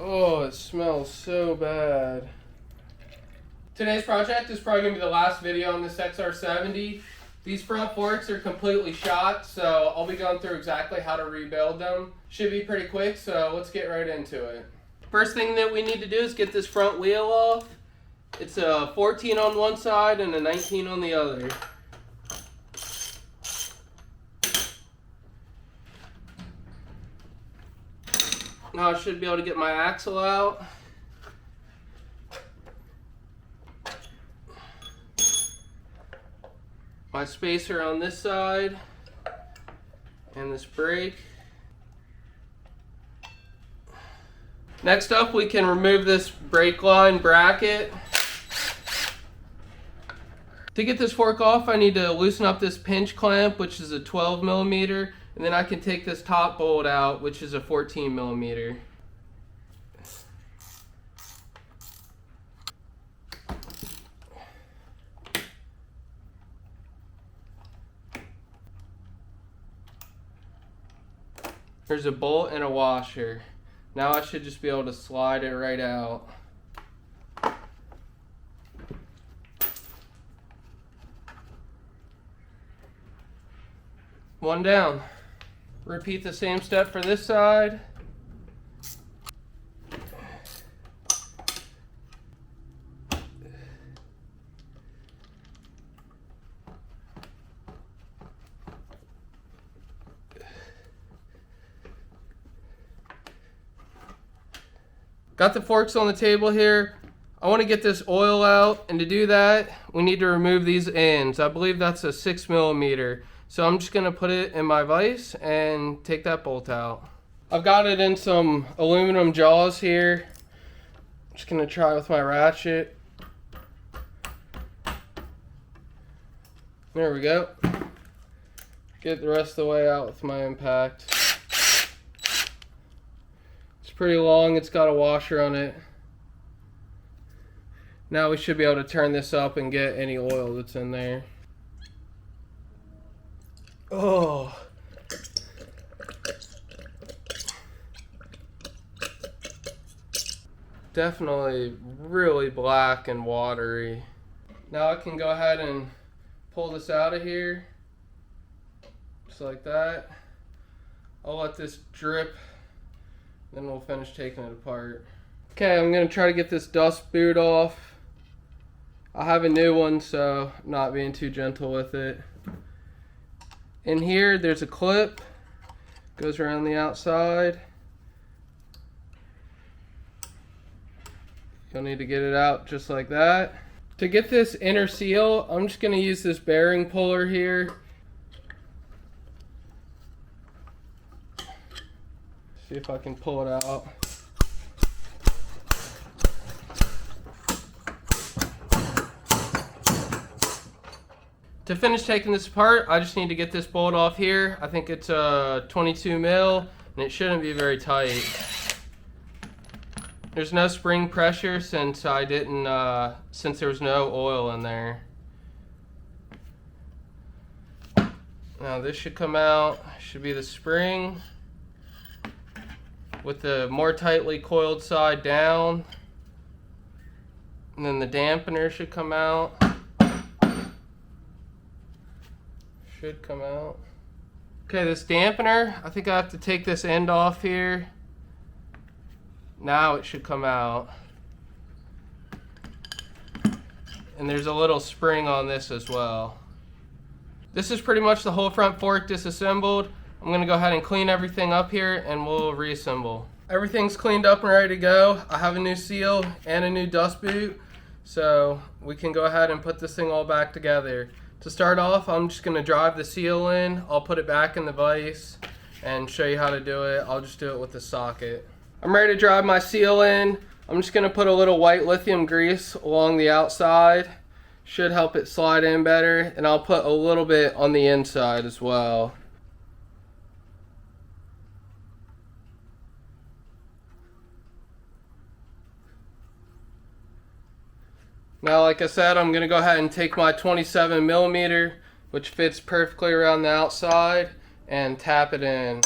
Oh, it smells so bad. Today's project is probably going to be the last video on this XR70. These front forks are completely shot, so I'll be going through exactly how to rebuild them. Should be pretty quick, so let's get right into it. First thing that we need to do is get this front wheel off. It's a 14 on one side and a 19 on the other. Now I should be able to get my axle out. My spacer on this side and this brake. Next up, we can remove this brake line bracket. To get this fork off, I need to loosen up this pinch clamp, which is a 12 millimeter, and then I can take this top bolt out, which is a 14 millimeter. There's a bolt and a washer. Now I should just be able to slide it right out. One down. Repeat the same step for this side. Got the forks on the table here. I want to get this oil out, and to do that, we need to remove these ends. I believe that's a 6 millimeter. So I'm just going to put it in my vise and take that bolt out. I've got it in some aluminum jaws here. Just going to try with my ratchet. There we go. Get the rest of the way out with my impact. It's pretty long, it's got a washer on it. Now we should be able to turn this up and get any oil that's in there. Oh. Definitely really black and watery. Now I can go ahead and pull this out of here. Just like that. I'll let this drip. Then we'll finish taking it apart. Okay, I'm going to try to get this dust boot off. I have a new one, so I'm not being too gentle with it. In here, there's a clip. Goes around the outside. You'll need to get it out just like that. To get this inner seal, I'm just going to use this bearing puller here. See if I can pull it out. To finish taking this apart, I just need to get this bolt off here. I think it's a 22 mil, and it shouldn't be very tight. There's no spring pressure since I didn't, since there was no oil in there. Now this should come out. Should be the spring with the more tightly coiled side down, and then the dampener should come out. Should come out. Okay, this dampener, I think I have to take this end off here. Now it should come out. And there's a little spring on this as well. This is pretty much the whole front fork disassembled. I'm going to go ahead and clean everything up here and we'll reassemble. Everything's cleaned up and ready to go. I have a new seal and a new dust boot, so we can go ahead and put this thing all back together. To start off, I'm just going to drive the seal in. I'll put it back in the vise and show you how to do it. I'll just do it with the socket. I'm ready to drive my seal in. I'm just going to put a little white lithium grease along the outside. Should help it slide in better. And I'll put a little bit on the inside as well. Now, like I said, I'm going to go ahead and take my 27 millimeter, which fits perfectly around the outside, and tap it in.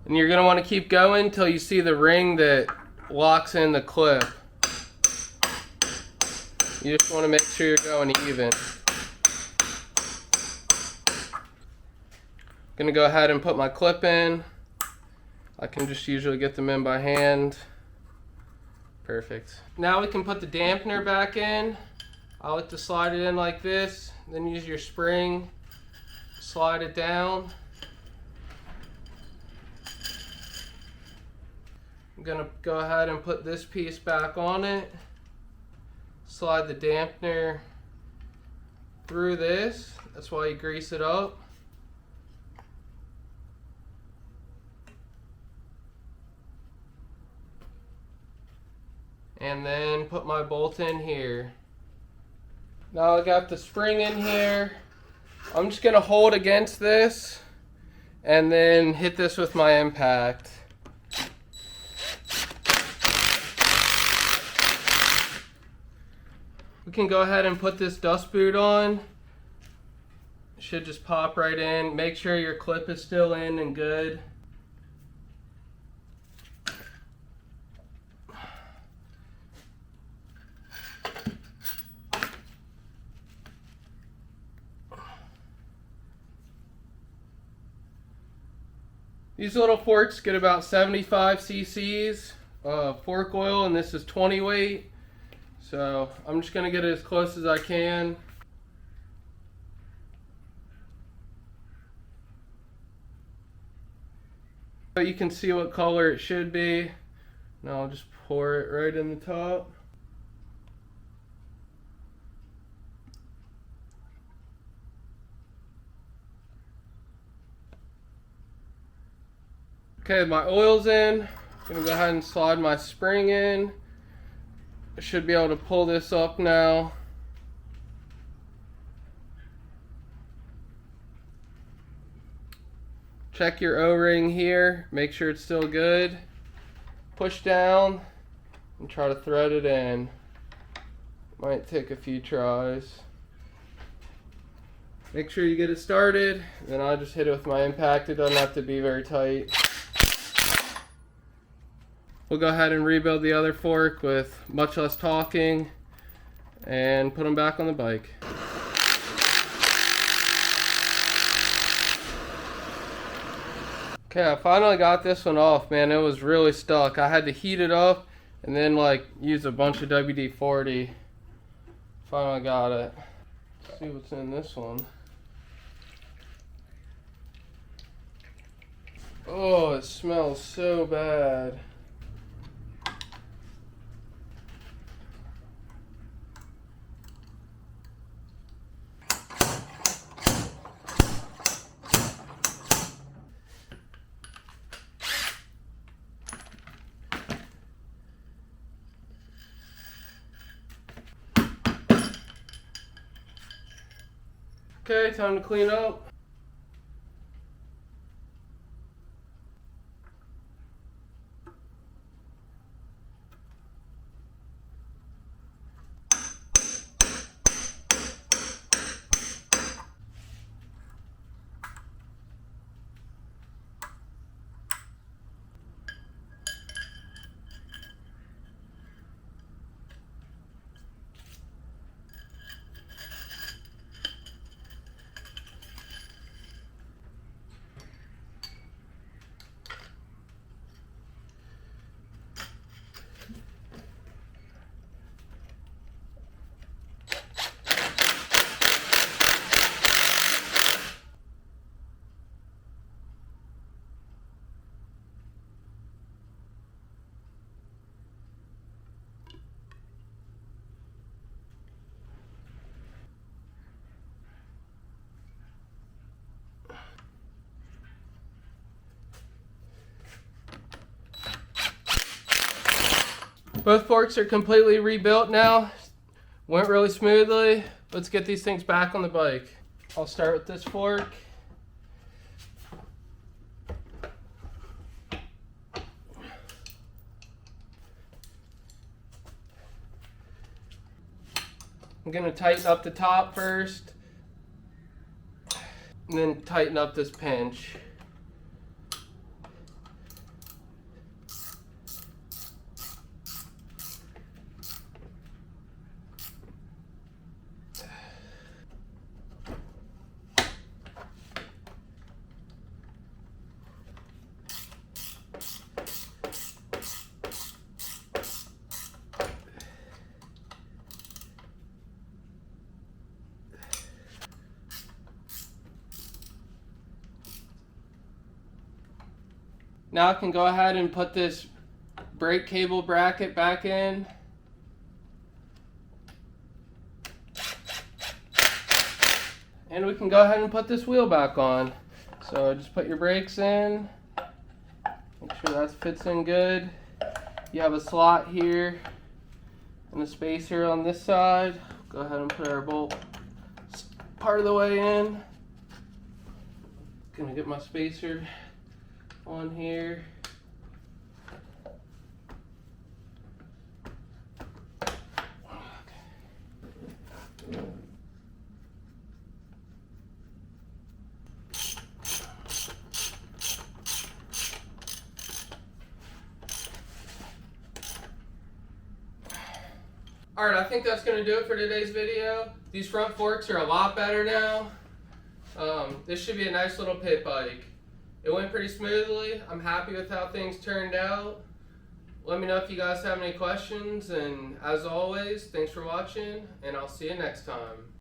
And you're going to want to keep going until you see the ring that locks in the clip. You just want to make sure you're going even. I'm going to go ahead and put my clip in. I can just usually get them in by hand. Perfect. Now we can put the dampener back in. I like to slide it in like this, then use your spring, slide it down. I'm going to go ahead and put this piece back on it. Slide the dampener through this. That's why you grease it up. And then put my bolt in here. Now I got the spring in here. I'm just going to hold against this and then hit this with my impact. We can go ahead and put this dust boot on. It should just pop right in. Make sure your clip is still in and good. These little forks get about 75 cc's fork oil, and this is 20 weight. So I'm just going to get it as close as I can. But you can see what color it should be. Now I'll just pour it right in the top. Okay, my oil's in. I'm going to go ahead and slide my spring in. I should be able to pull this up now. Check your O-ring here, make sure it's still good. Push down and try to thread it in. Might take a few tries. Make sure you get it started, then I'll just hit it with my impact. It doesn't have to be very tight. We'll go ahead and rebuild the other fork with much less talking and put them back on the bike. Okay, I finally got this one off, man. It was really stuck. I had to heat it up and then use a bunch of WD-40. Finally got it. Let's see what's in this one. Oh, it smells so bad. Okay, time to clean up. Both forks are completely rebuilt now. Went really smoothly. Let's get these things back on the bike. I'll start with this fork. I'm going to tighten up the top first, and then tighten up this pinch. Now I can go ahead and put this brake cable bracket back in. And we can go ahead and put this wheel back on. So just put your brakes in. Make sure that fits in good. You have a slot here and a spacer on this side. Go ahead and put our bolt part of the way in. Gonna get my spacer on here. Alright, I think that's going to do it for today's video. These front forks are a lot better now. This should be a nice little pit bike. It went pretty smoothly. I'm happy with how things turned out. Let me know if you guys have any questions, and as always, thanks for watching, and I'll see you next time.